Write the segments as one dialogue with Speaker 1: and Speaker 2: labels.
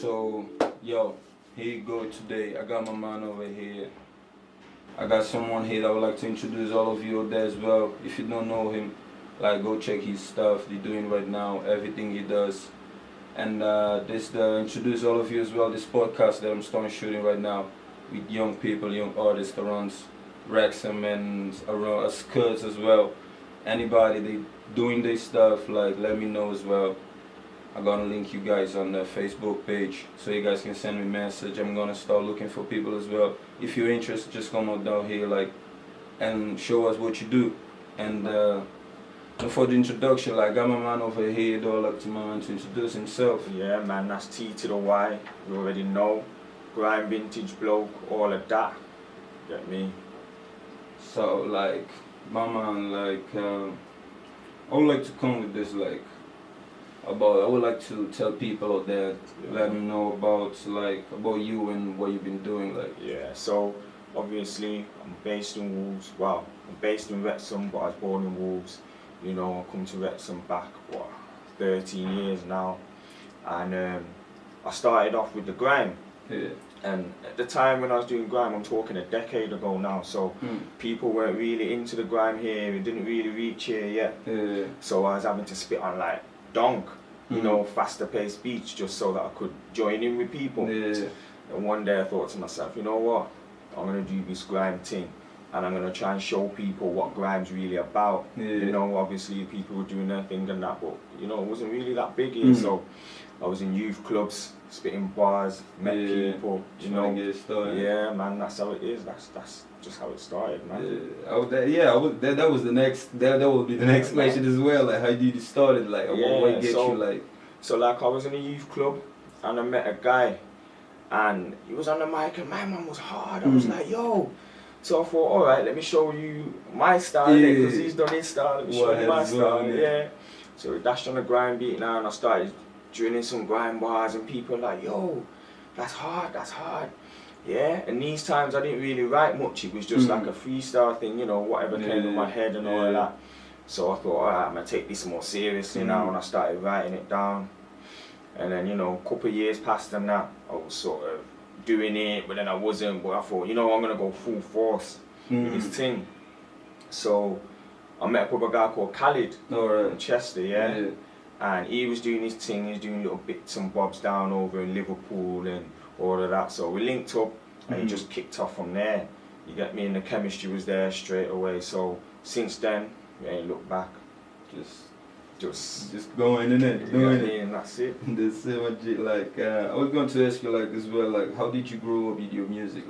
Speaker 1: So, yo, here you go today. I got my man over here. I got someone here that I would like to introduce all of you there as well. If you don't know him, like go check his stuff he's doing right now, everything he does. And this introduce all of you as well. This podcast that I'm starting shooting right now with young people, young artists around Wrexham and around Skirts as well. Anybody they doing this stuff, like let me know as well. I'm gonna link you guys on the Facebook page so you guys can send me a message. I'm gonna start looking for people as well. If you're interested, just come on down here and show us what you do. And for the introduction, I got my man over here, though, like to my man to introduce himself.
Speaker 2: Yeah, man, that's T to the Y. You already know. Grime, vintage, bloke, all of that. Get me?
Speaker 1: So, my man, I would like to come with this, I would like to tell people out there, let them know about you and what you've been doing,
Speaker 2: Yeah, so obviously I'm based in Wolves. Well, I'm based in Wrexham, but I was born in Wolves. You know, I come to Wrexham back 13 years now, and I started off with the grime.
Speaker 1: Yeah.
Speaker 2: And at the time when I was doing grime, I'm talking a decade ago now, so people weren't really into the grime here. It didn't really reach here yet.
Speaker 1: Yeah.
Speaker 2: So I was having to spit on donk, you know, faster paced beats just so that I could join in with people.
Speaker 1: Yeah.
Speaker 2: And one day I thought to myself, you know what, I'm going to do this grime thing and I'm going to try and show people what grime's really about.
Speaker 1: Yeah.
Speaker 2: You know, obviously people were doing their thing and that, but you know, it wasn't really that big here. So I was in youth clubs, spitting bars, met people, you know. Yeah, man, that's how it is. That's just how it started, man.
Speaker 1: That was the next. That would be the next question as well. Like, how did you start it? What get you
Speaker 2: So I was in a youth club and I met a guy, and he was on the mic and my man was hard. I was like, yo. So I thought, all right, let me show you my style because he's done his style. Let me show you my style. Yeah. So we dashed on the grime beat now, and I started drilling some grime bars, and people were like, yo, that's hard, that's hard. Yeah, and these times I didn't really write much. It was just like a freestyle thing, you know, whatever came to my head and all of that. So I thought, alright, I'm going to take this more seriously now, and I started writing it down. And then, you know, a couple of years passed and that, I was sort of doing it, but then I wasn't. But I thought, you know, I'm going to go full force with this thing. So I met up with a guy called Khalid in Chester, yeah. And he was doing his thing, he was doing little bits and bobs down over in Liverpool and all of that. So we linked up and it just kicked off from there. You get me? And the chemistry was there straight away. So since then, we ain't looked back.
Speaker 1: Just going in it, doing it.
Speaker 2: And that's it.
Speaker 1: That's it. I was going to ask you as well, how did you grow up with your music?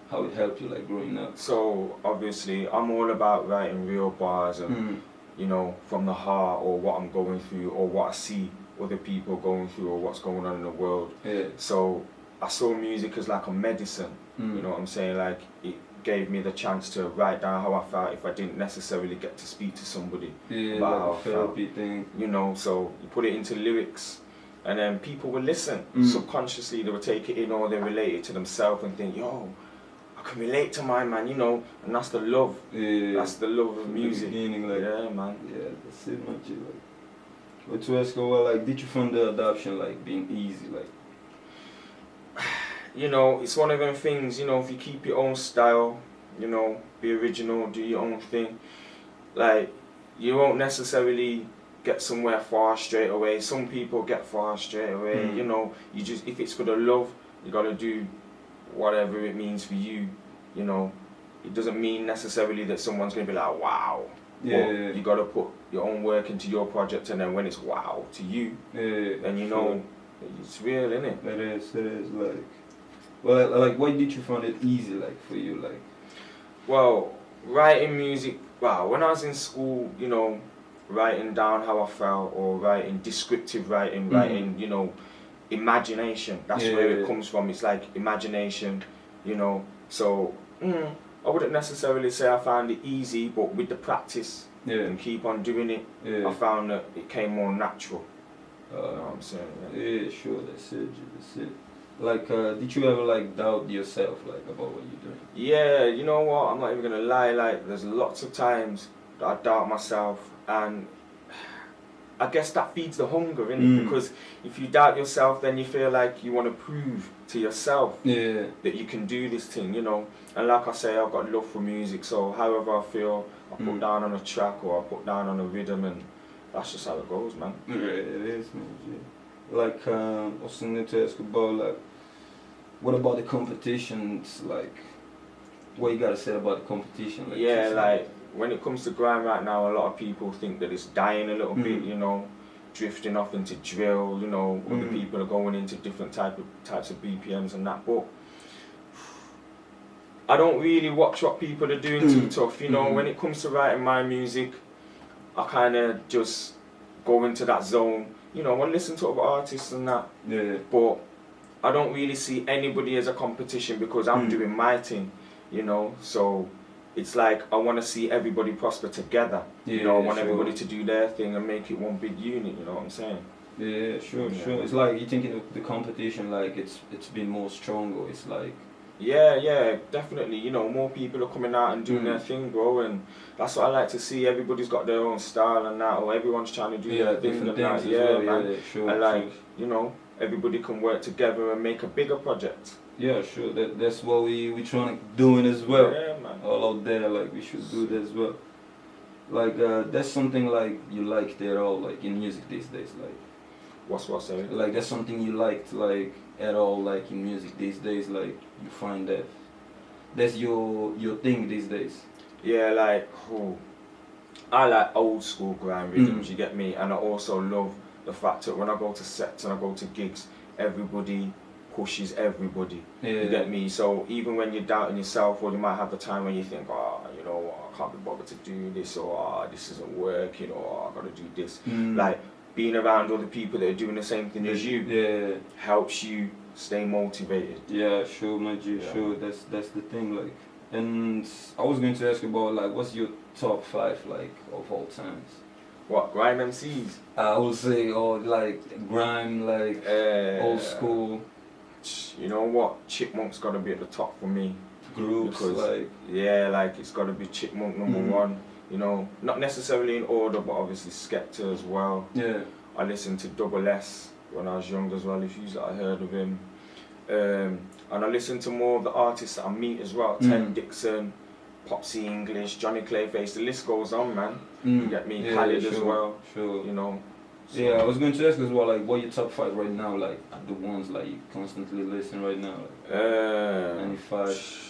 Speaker 1: How it helped you growing up?
Speaker 2: So obviously I'm all about writing real bars and you know, from the heart, or what I'm going through, or what I see other people going through, or what's going on in the world.
Speaker 1: Yeah.
Speaker 2: So I saw music as like a medicine. You know what I'm saying? It gave me the chance to write down how I felt if I didn't necessarily get to speak to somebody about how I felt.
Speaker 1: Thing.
Speaker 2: You know, so you put it into lyrics, and then people will listen. Subconsciously, they will take it in, or they relate it to themselves and think, yo, I can relate to my man, you know, and that's the love.
Speaker 1: Yeah.
Speaker 2: That's the love of music.
Speaker 1: Yeah,
Speaker 2: man.
Speaker 1: Yeah, that's it, man. But to ask you, did you find the adoption being easy,
Speaker 2: You know, it's one of them things, you know, if you keep your own style, you know, be original, do your own thing, you won't necessarily get somewhere far straight away. Some people get far straight away, you know, if it's for the love, you gotta do whatever it means for you, you know. It doesn't mean necessarily that someone's gonna be like, wow.
Speaker 1: Yeah.
Speaker 2: You gotta put your own work into your project, and then when it's wow to you, then you know it's real, innit?
Speaker 1: It is. Why did you find it easy, for you,
Speaker 2: Well, writing music. Wow, when I was in school, you know, writing down how I felt, or writing descriptive writing, you know, imagination. That's where it comes from. It's like imagination, you know. So I wouldn't necessarily say I found it easy, but with the practice and keep on doing it, I found that it came more natural. You know what I'm saying?
Speaker 1: Yeah, sure. That's it. Did you ever doubt yourself about what you're doing?
Speaker 2: Yeah, you know what? I'm not even gonna lie. There's lots of times that I doubt myself, and I guess that feeds the hunger, innit? Because if you doubt yourself, then you feel like you want to prove to yourself that you can do this thing, you know. And like I say, I've got love for music, so however I feel, I put down on a track or I put down on a rhythm, and that's just how it goes, man.
Speaker 1: Yeah, it is, man. Yeah. Like, I was going to ask about, like, what about the competitions? Like, what you gotta say about the competition? Like,
Speaker 2: yeah, like when it comes to grime right now, a lot of people think that it's dying a little bit, you know, drifting off into drill, you know, other people are going into different types of BPMs and that, but I don't really watch what people are doing too tough, you know. When it comes to writing my music, I kind of just go into that zone, you know, and listen to other artists and that, but I don't really see anybody as a competition because I'm doing my thing, you know, so it's like I want to see everybody prosper together, you know, I want everybody to do their thing and make it one big unit, you know what I'm saying?
Speaker 1: Yeah, sure. It's like you think the competition, like it's been more stronger. It's like
Speaker 2: yeah, definitely. You know, more people are coming out and doing their thing, bro, and that's what I like to see. Everybody's got their own style and that, or everyone's trying to do their thing and that. Yeah, man. And like, you know, everybody can work together and make a bigger project.
Speaker 1: Yeah, sure. That's what we trying to doing as well.
Speaker 2: Yeah, man.
Speaker 1: All out there, like we should do that as well. Like that's something like you liked at all, like in music these days, like.
Speaker 2: What's sorry?
Speaker 1: Like that's something you liked, like at all, like in music these days, like you find that that's your thing these days.
Speaker 2: Yeah, like I like old school grime rhythms, you get me, and I also love the fact that when I go to sets and I go to gigs, everybody pushes everybody. You get me? So even when you're doubting yourself, or you might have the time when you think, you know what, I can't be bothered to do this, or this isn't working, or I gotta do this. Like being around other people that are doing the same thing as you helps you stay motivated.
Speaker 1: Yeah, sure, my G, sure. That's the thing, like. And I was going to ask you about, like, what's your top 5, like, of all times?
Speaker 2: What, grime MCs?
Speaker 1: I would say, or like grime, like old school.
Speaker 2: You know what? Chipmunk's got to be at the top for me.
Speaker 1: Groups,
Speaker 2: because,
Speaker 1: like.
Speaker 2: Yeah, like it's got to be Chipmunk #1. You know, not necessarily in order, but obviously Skepta as well.
Speaker 1: Yeah.
Speaker 2: I listened to Double S when I was young as well, if you I heard of him. And I listened to more of the artists that I meet as well. Ten Dixon, Popsy English, Johnny Clayface, the list goes on, man. You get me? Khaled as well. Sure. You know.
Speaker 1: So. Yeah, I was going to ask as well, like, what are your top 5 right now, like, the ones, like, you constantly listen right now? Like, 95.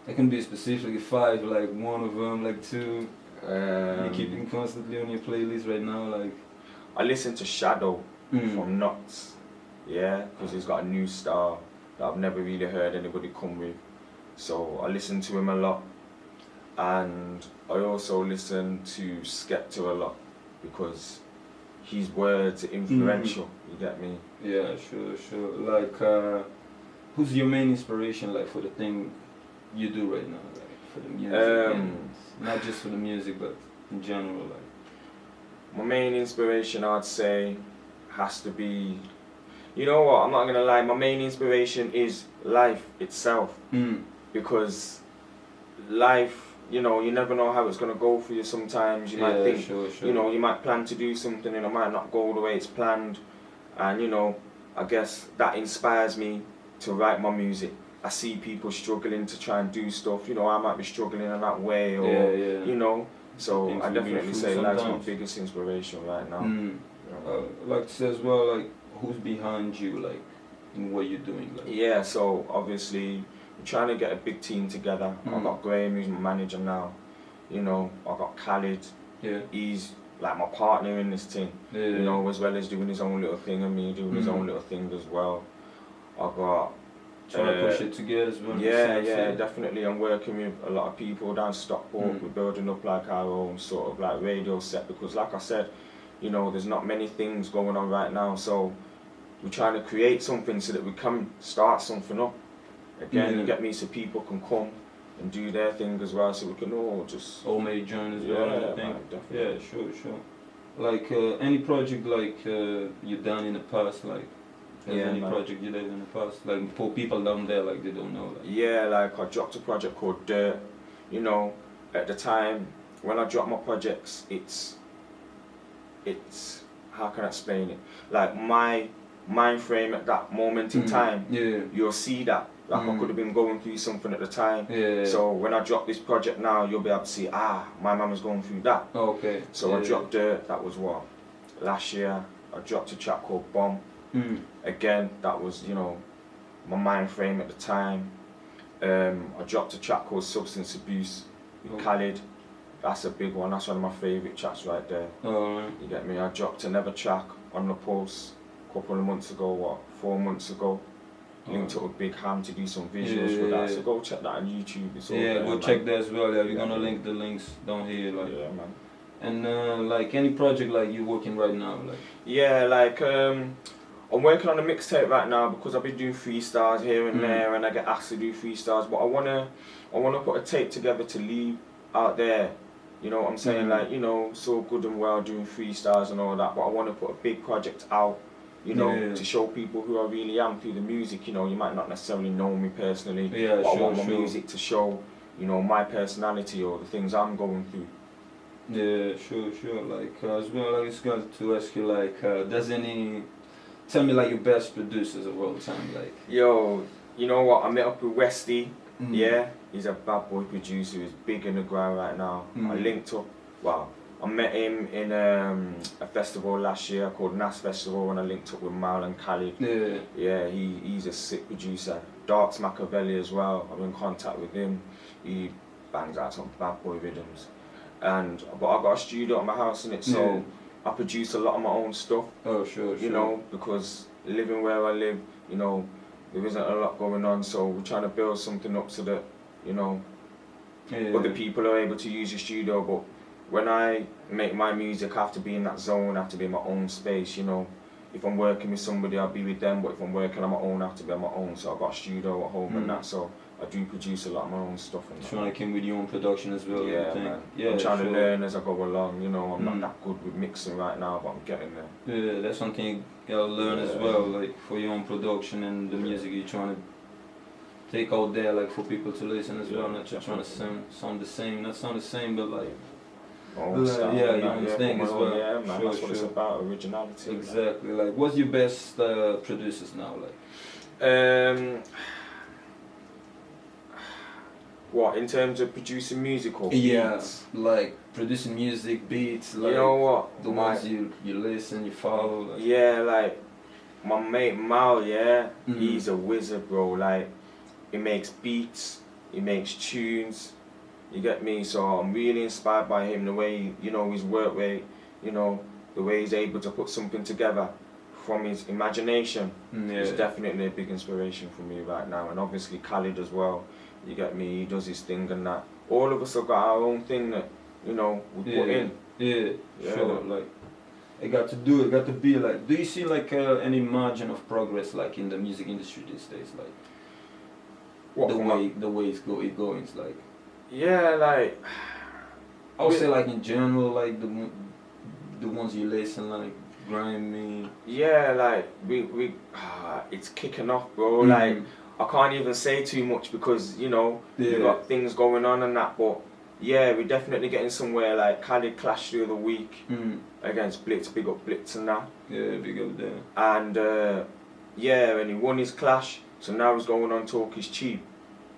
Speaker 1: It can be specifically 5, like, one of them, like 2. You're keeping constantly on your playlist right now, like.
Speaker 2: I listen to Shadow from Nuts. Yeah, because he's got a new style that I've never really heard anybody come with. So I listen to him a lot. And I also listen to Skepta a lot because his words are influential, you get me?
Speaker 1: Yeah, sure. Like, who's your main inspiration, like, for the thing you do right now, like, for the music? Not just for the music, but in general, like.
Speaker 2: My main inspiration, I'd say, has to be, you know what, I'm not gonna lie, my main inspiration is life itself. Because life, you know, you never know how it's gonna go for you sometimes. You might think, you know, you might plan to do something and it might not go the way it's planned. And, you know, I guess that inspires me to write my music. I see people struggling to try and do stuff, you know, I might be struggling in that way, or, you know. So I definitely say life's my biggest inspiration right now.
Speaker 1: Like to say as well, like, who's behind you, like, in what you're doing? Like?
Speaker 2: Yeah, so obviously we're trying to get a big team together. I've got Graham, who's my manager now. You know, I've got Khaled. He's like my partner in this thing. You know, as well as doing his own little thing and me doing his own little thing as well. I've got
Speaker 1: trying to push it together as well.
Speaker 2: Yeah, definitely. I'm working with a lot of people down Stockport. We're building up like our own sort of like radio set because, like I said, you know, there's not many things going on right now. So we're trying to create something so that we can start something up. Again, you get me, so people can come and do their thing as well, so we can all just
Speaker 1: make join as well.
Speaker 2: Man,
Speaker 1: yeah, sure. Like any project like you done in the past, like. Any project you did in the past, like for people down there, like they don't know. Like.
Speaker 2: Yeah, like I dropped a project called Dirt. You know, at the time when I drop my projects, it's it's, how can I explain it? Like my mind frame at that moment in time, you'll see that. Like I could have been going through something at the time. So when I drop this project now, you'll be able to see, my mum was going through that.
Speaker 1: Okay.
Speaker 2: So I dropped Dirt, that was what? Last year. I dropped a track called Bomb. Again, that was, you know, my mind frame at the time. I dropped a track called Substance Abuse with Khalid. That's a big one. That's one of my favourite tracks right there. You get me? I dropped another track on the Pulse a couple of months ago, 4 months ago. Linked up with Big Ham to do some visuals for that. So go check that on YouTube. It's all there,
Speaker 1: go check that as well. We're gonna link the links down here. Like.
Speaker 2: Yeah, man.
Speaker 1: And like any project like you working right now, like.
Speaker 2: Yeah, like I'm working on a mixtape right now because I've been doing freestyles here and there, and I get asked to do freestyles. But I wanna put a tape together to leave out there. You know what I'm saying? Like, you know, so good and well doing freestyles and all that, but I want to put a big project out, you know, to show people who I really am through the music. You know, you might not necessarily know me personally, but I want my music to show, you know, my personality or the things I'm going through.
Speaker 1: Yeah, sure. Like, as well, I just got to ask you, like, tell me, like, your best producers of all time, like.
Speaker 2: Yo, you know what? I met up with Westy. Yeah, he's a bad boy producer who's big in the ground right now. I linked up, I met him in a festival last year called Nas Festival, and I linked up with Mal and Khalid. Yeah, he's a sick producer. Darks Machiavelli as well, I'm in contact with him. He bangs out some bad boy rhythms. But I got a studio at my house, innit, so I produce a lot of my own stuff. You know, because living where I live, you know, there isn't a lot going on, so we're trying to build something up so that, you know, other people are able to use your studio. But when I make my music, I have to be in that zone, I have to be in my own space, you know. If I'm working with somebody, I'll be with them, but if I'm working on my own, I have to be on my own. So I've got a studio at home and that, so I do produce a lot of my own stuff. And
Speaker 1: trying to come with your own production as well.
Speaker 2: Yeah, man. I'm trying to learn as I go along, you know. I'm not that good with mixing right now, but I'm getting there.
Speaker 1: Yeah, that's something you gotta learn as well, like for your own production and the music you're trying to take out there, like for people to listen as well. Not just trying to sound the same, not sound the same, but like. Your own thing as well.
Speaker 2: Yeah, man, that's what it's about, originality.
Speaker 1: Exactly. Like, what's your best producers now, like?
Speaker 2: What, in terms of producing music or beats?
Speaker 1: Like producing music, beats, like,
Speaker 2: you know what?
Speaker 1: The ones you listen, you follow. Like.
Speaker 2: Yeah, like my mate Mal, he's a wizard, bro. Like, he makes beats, he makes tunes, you get me? So I'm really inspired by him, the way, you know, his work rate, you know, the way he's able to put something together from his imagination. It's definitely a big inspiration for me right now. And obviously Khalid as well. You get me? He does his thing and that. All of us have got our own thing that, you know, we put in.
Speaker 1: Sure. Like, it got to do it. Got to be like. Do you see like any margin of progress like in the music industry these days? Like, what the way it's going. It's like.
Speaker 2: Yeah, like.
Speaker 1: I would say like in general, like the ones you listen like grimy.
Speaker 2: Yeah, like it's kicking off, bro. Like. I can't even say too much because, you know, we've got things going on and that, but yeah, we're definitely getting somewhere. Like Khalid clashed the other week against Blitz, big up Blitz and that.
Speaker 1: Yeah, big up there.
Speaker 2: And and he won his clash, so now he's going on Talk Is Cheap.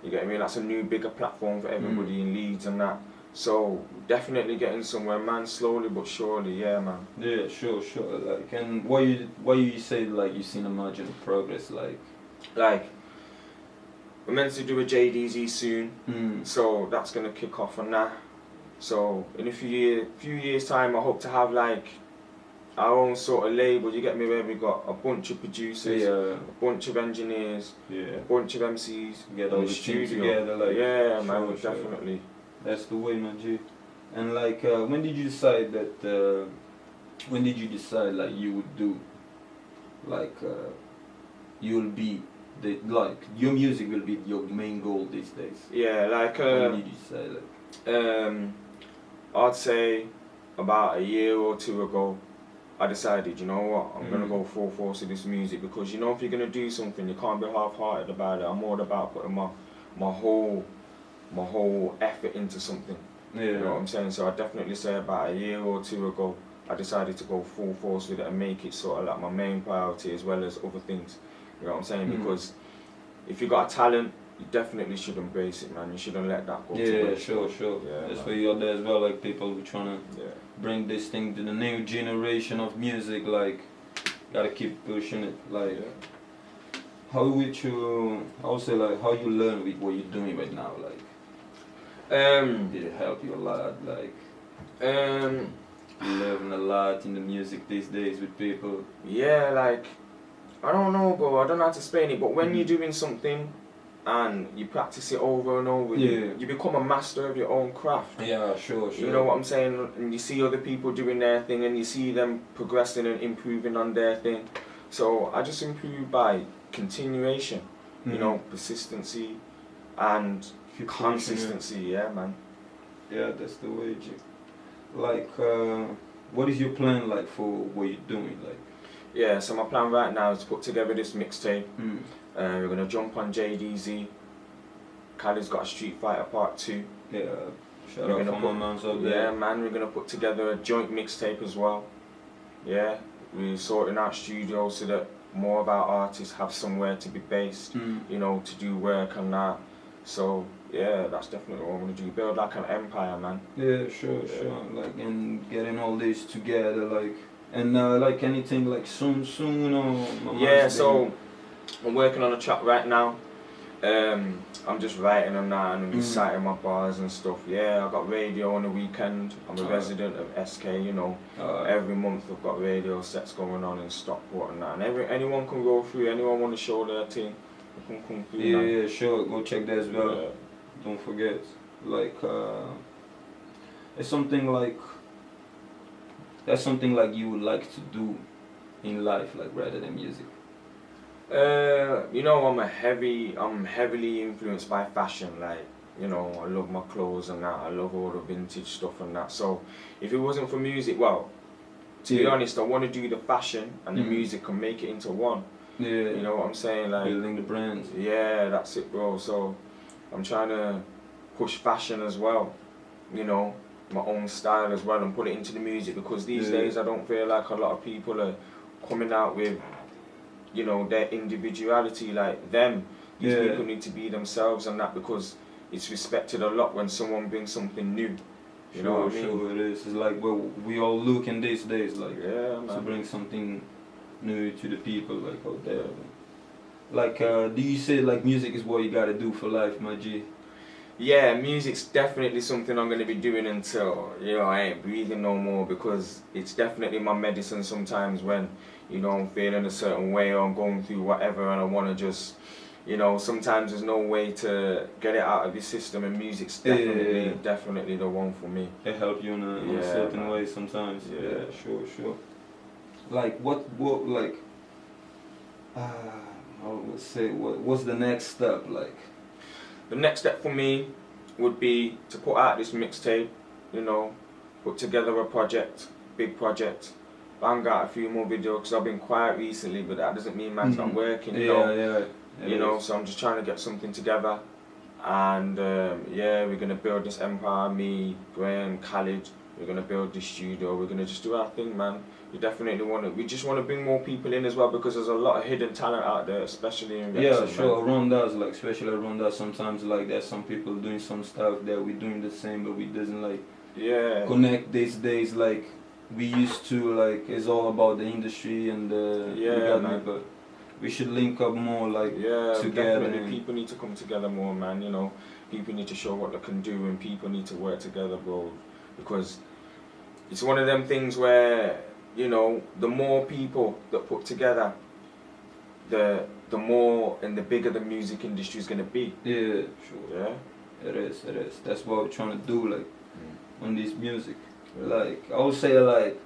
Speaker 2: You get me? That's a new bigger platform for everybody in Leeds and that. So definitely getting somewhere, man, slowly but surely, yeah, man.
Speaker 1: Yeah, sure. Like, and why you say like you've seen a margin of progress, like
Speaker 2: we're meant to do a JDZ soon, so that's gonna kick off on that. So in a few years time, I hope to have like our own sort of label. You get me? Where we got a bunch of producers, a bunch of engineers, a bunch of MCs,
Speaker 1: get all the team together. Like,
Speaker 2: man, definitely.
Speaker 1: That's the way, man, G. And like, when did you decide that? When did you decide like you would do, like, you'll be. Like your music will be your main goal these days.
Speaker 2: Yeah, like
Speaker 1: when did you say like?
Speaker 2: I'd say about a year or two ago, I decided, you know what, I'm gonna go full force with this music, because you know if you're gonna do something, you can't be half-hearted about it. I'm all about putting my whole effort into something. You know what I'm saying? So I definitely say about a year or two ago, I decided to go full force with it and make it sort of like my main priority as well as other things. You know what I'm saying? Because if you got a talent, you definitely should embrace it, man. You shouldn't let that go to waste.
Speaker 1: Sure.
Speaker 2: Yeah,
Speaker 1: that's
Speaker 2: man.
Speaker 1: why you're there as well, like people who trying to bring this thing to the new generation of music, like gotta keep pushing it. Like how would you, I would say, like how you learn with what you're doing right now, like did it help you a lot, like you learn a lot in the music these days with people?
Speaker 2: Yeah, like I don't know, bro. I don't know how to explain it, but when you're doing something and you practice it over and over, you become a master of your own craft.
Speaker 1: Yeah, sure.
Speaker 2: You know what I'm saying? And you see other people doing their thing and you see them progressing and improving on their thing. So I just improve by continuation, you know, persistency and consistency. Yeah, man.
Speaker 1: Yeah, that's the way. Like, what is your plan like for what you're doing? Like,
Speaker 2: yeah, so my plan right now is to put together this mixtape. We're gonna jump on JDZ. Khalid's got a Street Fighter Part 2.
Speaker 1: Yeah, shout out for my mans out there.
Speaker 2: Yeah, man, we're gonna put together a joint mixtape as well. Yeah, we're sorting out studios so that more of our artists have somewhere to be based, you know, to do work and that. So yeah, that's definitely what I'm gonna do. Build like an empire, man.
Speaker 1: Yeah, sure. Like, and getting all this together, like, and like anything like soon or
Speaker 2: yeah. So I'm working on a track right now. I'm just writing on that and I'm reciting my bars and stuff. Yeah, I got radio on the weekend. I'm a resident of SK, you know. Every month I've got radio sets going on in Stockport and that. And anyone can go through, anyone want to show their thing, they can come through.
Speaker 1: Yeah, sure. Go check that as well. Yeah. Don't forget. Like, it's something like, that's something like you would like to do in life, like rather than music.
Speaker 2: You know, I'm heavily influenced by fashion. Like, you know, I love my clothes and that. I love all the vintage stuff and that. So, if it wasn't for music, well, to be honest, I want to do the fashion and the music and make it into one. Yeah. You know what I'm saying? Like
Speaker 1: building the brands.
Speaker 2: Yeah, that's it, bro. So, I'm trying to push fashion as well. You know, my own style as well and put it into the music because these days I don't feel like a lot of people are coming out with, you know, their individuality like them. These people need to be themselves and that because it's respected a lot when someone brings something new. You know what I mean?
Speaker 1: Sure it is. It's like we all looking these days like to bring something new to the people like out there. Like do you say like music is what you gotta do for life, my G?
Speaker 2: Yeah, music's definitely something I'm going to be doing until, you know, I ain't breathing no more because it's definitely my medicine sometimes when, you know, I'm feeling a certain way or I'm going through whatever and I want to just, you know, sometimes there's no way to get it out of your system and music's definitely the one for me.
Speaker 1: It helps you in a certain way sometimes. Yeah, sure. Like what like, I would say, what's the next step like?
Speaker 2: The next step for me would be to put out this mixtape, you know, put together a project, big project, bang out a few more videos because I've been quiet recently, but that doesn't mean man's not working, you know. You know, so I'm just trying to get something together and we're going to build this empire, me, Graham, Khalid, we're going to build this studio, we're going to just do our thing, man. We just want to bring more people in as well because there's a lot of hidden talent out there, especially in Wrexham.
Speaker 1: Yeah, sure. Around us, like especially around us, sometimes like there's some people doing some stuff that we're doing the same, but we doesn't like connect these days like we used to. Like it's all about the industry and man. But we should link up more, like together.
Speaker 2: Definitely. People need to come together more, man. You know, people need to show what they can do, and people need to work together, bro. Because it's one of them things where, you know, the more people that put together, the more and the bigger the music industry is gonna be.
Speaker 1: Yeah, sure. Yeah, it is. That's what we're trying to do, like on this music. Like I would say, like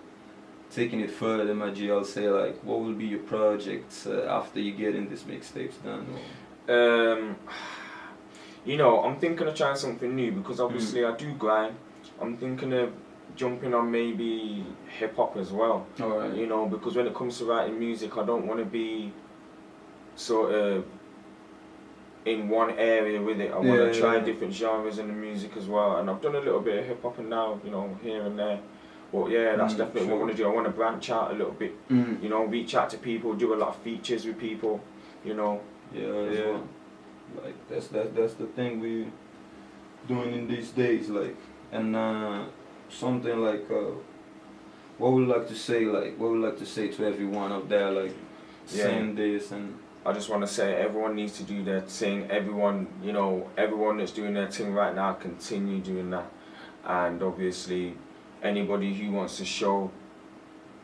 Speaker 1: taking it further, my G. I'll say, like, what will be your projects after you get in this mixtapes done?
Speaker 2: You know, I'm thinking of trying something new because obviously I do grind. I'm thinking of jumping on maybe hip hop as well.
Speaker 1: Alright.
Speaker 2: You know, because when it comes to writing music, I don't want to be sort of in one area with it. I want to try different genres in the music as well. And I've done a little bit of hip hop and now, you know, here and there. But yeah, that's definitely what I want to do. I want to branch out a little bit, you know, reach out to people, do a lot of features with people, you know.
Speaker 1: Yeah. Like that's the thing we doing in these days, like, and something like what would you like to say, like what would you like to say to everyone out there, like saying this? And
Speaker 2: I just want to say everyone needs to do their thing. Everyone, you know, everyone that's doing their thing right now, continue doing that. And obviously, anybody who wants to show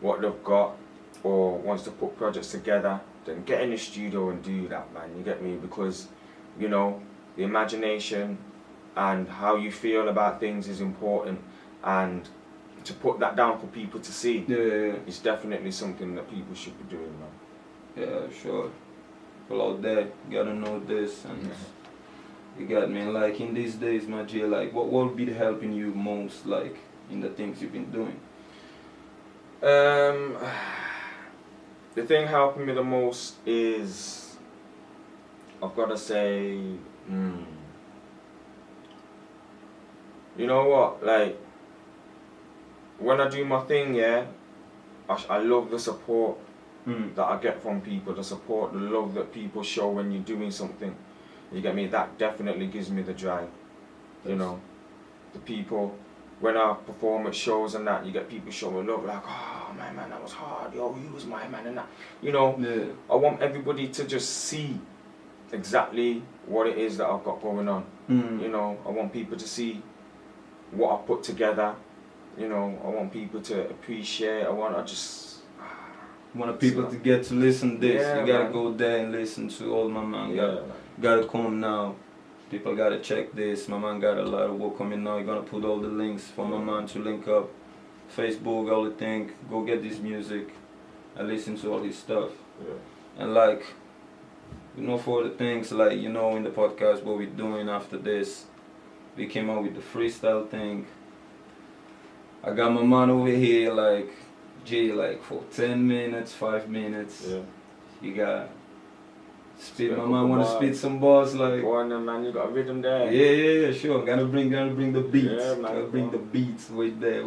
Speaker 2: what they've got or wants to put projects together, then get in the studio and do that, man. You get me? Because, you know, the imagination and how you feel about things is important, and to put that down for people to see is definitely something that people should be doing, man.
Speaker 1: Yeah, sure. People out there gotta know this, and you got me. Like in these days, my G, like what will be helping you most, like in the things you've been doing?
Speaker 2: The thing helping me the most is, I've gotta say, you know what, like when I do my thing, I love the support that I get from people, the support, the love that people show when you're doing something. You get me? That definitely gives me the drive. You know, the people, when I perform at shows and that, you get people showing love, like, oh my man, that was hard, yo, you was my man, and that. You know, I want everybody to just see exactly what it is that I've got going on. You know, I want people to see what I put together. You know, I want people to appreciate. I want
Speaker 1: people to get to listen to this. You gotta go there and listen to all my man. Gotta come now. People gotta check this. My man got a lot of work coming now. You're gonna put all the links for my man to link up. Facebook, all the thing. Go get this music and listen to all his stuff. And like, you know, for the things like, you know, in the podcast what we're doing after this, we came out with the freestyle thing. I got my man over here, like, G, like for 10 minutes, 5 minutes. You got spit. My man wanna spit some bars, like.
Speaker 2: Go on, man, you got a rhythm there.
Speaker 1: Yeah, sure. Gotta bring the beats. Gotta bring the beats with there.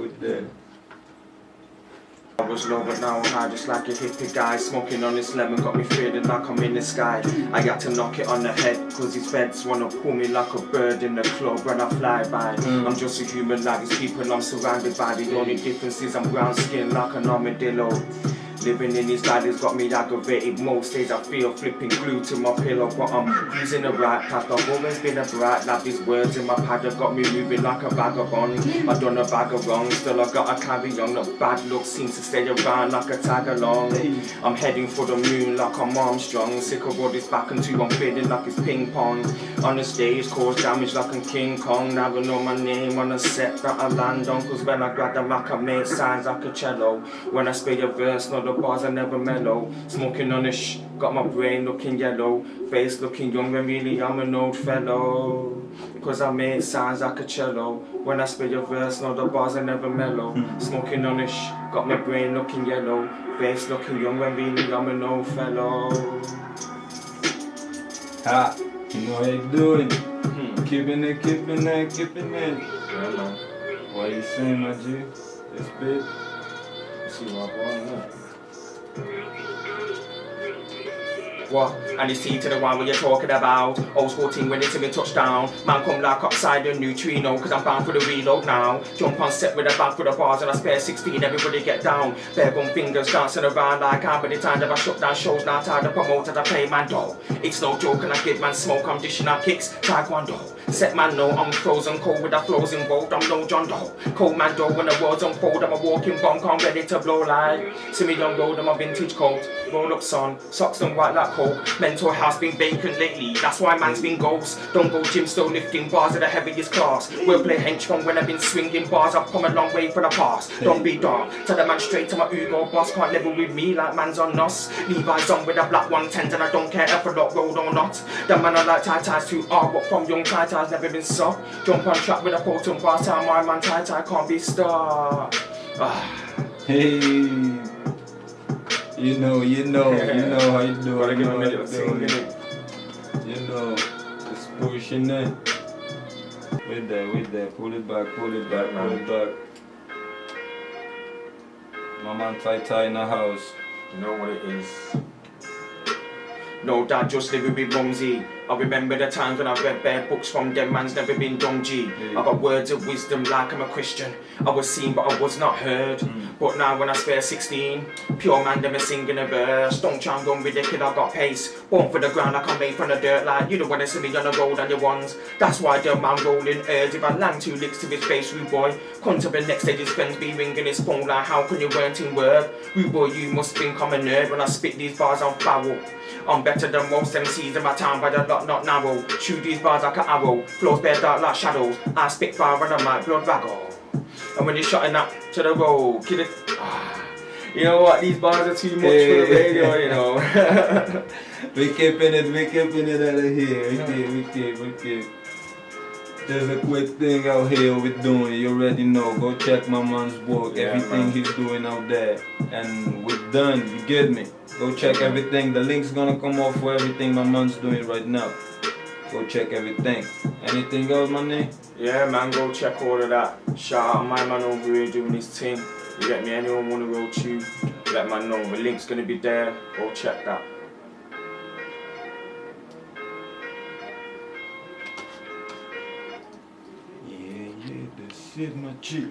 Speaker 2: I was low but now I'm high, just like a hippie guy. Smoking on this lemon got me feeling like I'm in the sky. I got to knock it on the head, cause these feds wanna pull me like a bird in the club when I fly by. I'm just a human like these people I'm surrounded by. The only difference is I'm brown skinned like an armadillo. Living in these valleys got me aggravated. Most days I feel flipping glued to my pillow, but I'm using the right path. I've always been a bright lad. These words in my pad have got me moving like a vagabond. I've done a bag of wrong, still I gotta carry on. The bad luck seems to stay around like a tag along. I'm heading for the moon like I'm Armstrong. Sick of all this back and two, I'm feeling like it's ping pong. On the stage, cause damage like I'm King Kong. Now I know my name on the set that I land on. Cause when I grab the mic I make signs like a cello. When I spit a verse, no, the bars are never mellow. Smoking on the got my brain looking yellow. Face looking young when really I'm an old fellow. Cause I make sounds like a cello. When I spit a verse, no, the bars are never mellow. Smoking on the got my brain looking yellow. Face looking young when really I'm an old fellow.
Speaker 1: Ha, you know how you doing. Keeping it. Yeah, man. What you saying, my G? It's big.
Speaker 2: See what I'm going on. What? And it's T to the one what you're talking about. Old school team when it's in me touchdown. Man come like upside the neutrino, cause I'm bound for the reload now. Jump on set with a bang for the bars and I spare 16, everybody get down. Bare bum fingers dancing around like how many times have I shut down shows now tired of promoters I play man dough. It's no joke and I give man smoke, I'm dishing out kicks, taekwondo. Set man know I'm frozen cold with the flows involved, I'm no John Doe. Cold man dough when the world's unfold, I'm a walking bomb, I'm ready to blow like. See me on road, I'm a vintage coat. Roll up son, socks and white like coke. Mental house been vacant lately, that's why man's been ghost. Don't go gym, still lifting bars of the heaviest class. We'll play hench from when I've been swinging bars, I've come a long way for the past. Don't be dark, tell the man straight to my Ugo boss. Can't level with me like man's on nos. Levi's on with a black 110 and I don't care if I lot road or not. The man I like TyTy's too hard, but from young TyTy's never been soft. Jump on track with a potent bar time, my man TyTy can't be stopped.
Speaker 1: Hey. You know how you do.
Speaker 2: Gotta give him a little thing, innit?
Speaker 1: You know, it's pushing it. With that, pull it back. My man TyTy in the house.
Speaker 2: You know what it is. No dad, just living with mumsy. I remember the times when I've read bare books from them man's never been dumb G. I got words of wisdom like I'm a Christian. I was seen but I was not heard. But now when I spare 16, pure man them a singing a verse. Don't try and run with the kid, I got pace. Born for the ground like I'm made from the dirt. Like you don't wanna see me on the road on your ones. That's why the man rolling herds. If I land 2 licks to his face, rude boy. Come to the next stage, his friends be ringing his phone like how can you weren't in word? Rude boy, you must think I'm a nerd. When I spit these bars on foul. I'm better than most MCs in my town by the lot not narrow. Shoot these bars like an arrow, flows bare dark like shadows. I spit fire and I might blood raggle. And when you're shutting up to the road, kid it. You know what? These bars are too much for the radio, you know.
Speaker 1: we keeping it out of here. We keep. There's a quick thing out here we're doing, you already know. Go check my man's work, everything he's doing out there. And we're done, you get me? Go check everything, the link's gonna come off for everything my man's doing right now. Go check everything. Anything else, my name?
Speaker 2: Yeah man, go check all of that. Shout out my man over here doing his thing. You get me? Anyone wanna roll tune, let man know. The link's gonna be there, go check that.
Speaker 1: Yeah, this is my chick.